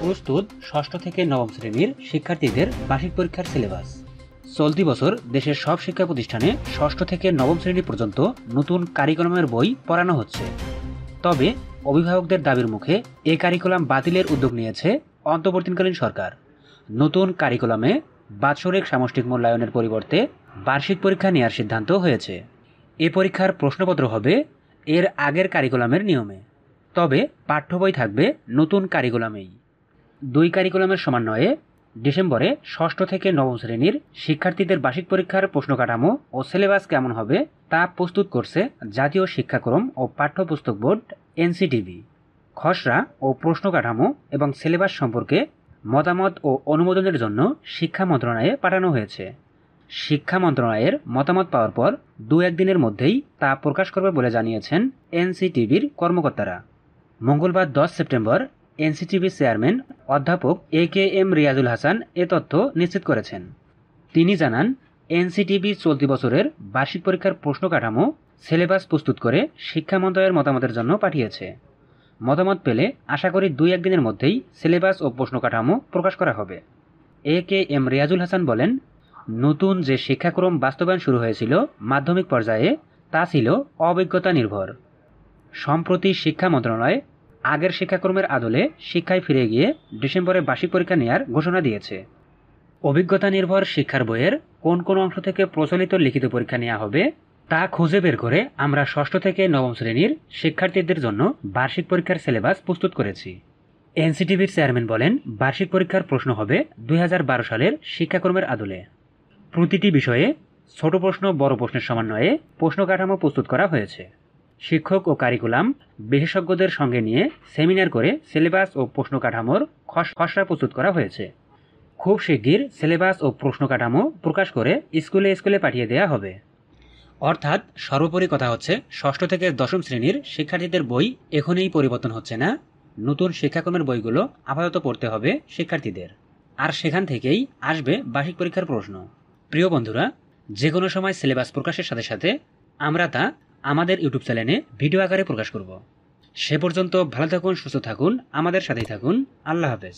প্রস্তুত ষষ্ঠ থেকে নবম শ্রেণীর শিক্ষার্থীদের বার্ষিক পরীক্ষার সিলেবাস। চলতি বছর দেশের সব শিক্ষা প্রতিষ্ঠানে ষষ্ঠ থেকে নবম শ্রেণী পর্যন্ত নতুন কারিকুলামের বই পড়ানো হচ্ছে। তবে অভিভাবকদের দাবির মুখে এই কারিকুলাম বাতিলের উদ্যোগ নিয়েছে অন্তর্বর্তীকালীন সরকার। নতুন কারিকুলামে বাৎসরিক সামষ্টিক মূল্যায়নের পরিবর্তে বার্ষিক পরীক্ষা নেওয়ার সিদ্ধান্ত হয়েছে। এ পরীক্ষার প্রশ্নপত্র হবে এর আগের কারিকুলামের নিয়মে, তবে পাঠ্য বই থাকবে নতুন কারিকুলামেই। দুই কারিকুলামের সমন্বয়ে ডিসেম্বরে ষষ্ঠ থেকে নবম শ্রেণীর শিক্ষার্থীদের বার্ষিক পরীক্ষার প্রশ্নকাঠামো ও সিলেবাস কেমন হবে তা প্রস্তুত করছে জাতীয় শিক্ষাক্রম ও পাঠ্যপুস্তক বোর্ড এনসিটিবি। খসড়া ও প্রশ্নকাঠামো এবং সিলেবাস সম্পর্কে মতামত ও অনুমোদনের জন্য শিক্ষা মন্ত্রণালয়ে পাঠানো হয়েছে। শিক্ষা মন্ত্রণালয়ের মতামত পাওয়ার পর দু-এক দিনের মধ্যেই তা প্রকাশ করবে বলে জানিয়েছেন এনসিটিবির কর্মকর্তারা। মঙ্গলবার 10 সেপ্টেম্বর এনসিটিবির চেয়ারম্যান অধ্যাপক এ.কে.এম. রিয়াজুল হাসান এ তথ্য নিশ্চিত করেছেন। তিনি জানান, এনসিটিবি চলতি বছরের বার্ষিক পরীক্ষার প্রশ্নকাঠামো সিলেবাস প্রস্তুত করে শিক্ষা মন্ত্রণালয়ের মতামতের জন্য পাঠিয়েছে। মতামত পেলে আশা করি 2-1 দিনের মধ্যেই সিলেবাস ও প্রশ্নকাঠামো প্রকাশ করা হবে। এ.কে.এম. রিয়াজুল হাসান বলেন, নতুন যে শিক্ষাক্রম বাস্তবায়ন শুরু হয়েছিল মাধ্যমিক পর্যায়ে তা ছিল অভিজ্ঞতা নির্ভর। সম্প্রতি শিক্ষা মন্ত্রণালয় আগের শিক্ষাক্রমের আদলে শিক্ষায় ফিরে গিয়ে ডিসেম্বরে বার্ষিক পরীক্ষা নেওয়ার ঘোষণা দিয়েছে। অভিজ্ঞতা নির্ভর শিক্ষার বইয়ের কোন কোন অংশ থেকে প্রচলিত লিখিত পরীক্ষা নেওয়া হবে তা খুঁজে বের করে আমরা ষষ্ঠ থেকে নবম শ্রেণীর শিক্ষার্থীদের জন্য বার্ষিক পরীক্ষার সিলেবাস প্রস্তুত করেছি। এনসিটিবির চেয়ারম্যান বলেন, বার্ষিক পরীক্ষার প্রশ্ন হবে 2012 সালের শিক্ষাক্রমের আদলে। প্রতিটি বিষয়ে ছোট প্রশ্ন বড় প্রশ্নের সমন্বয়ে প্রশ্নকাঠামো প্রস্তুত করা হয়েছে। শিক্ষক ও কারিকুলাম বিশেষজ্ঞদের সঙ্গে নিয়ে সেমিনার করে সিলেবাস ও প্রশ্নকাঠামোর খসড়া প্রস্তুত করা হয়েছে। খুব শিগগির সিলেবাস ও প্রশ্নকাঠামো প্রকাশ করে স্কুলে স্কুলে পাঠিয়ে দেওয়া হবে। অর্থাৎ সর্বোপরি কথা হচ্ছে, ষষ্ঠ থেকে দশম শ্রেণীর শিক্ষার্থীদের বই এখনই পরিবর্তন হচ্ছে না। নতুন শিক্ষাক্রমের বইগুলো আপাতত পড়তে হবে শিক্ষার্থীদের, আর সেখান থেকেই আসবে বার্ষিক পরীক্ষার প্রশ্ন। প্রিয় বন্ধুরা, যে কোনো সময় সিলেবাস প্রকাশের সাথে সাথে আমরা তা আমাদের ইউটিউব চ্যানেলে ভিডিও আকারে প্রকাশ করব। সে পর্যন্ত ভালো থাকুন, সুস্থ থাকুন, আমাদের সাথেই থাকুন। আল্লাহ হাফেজ।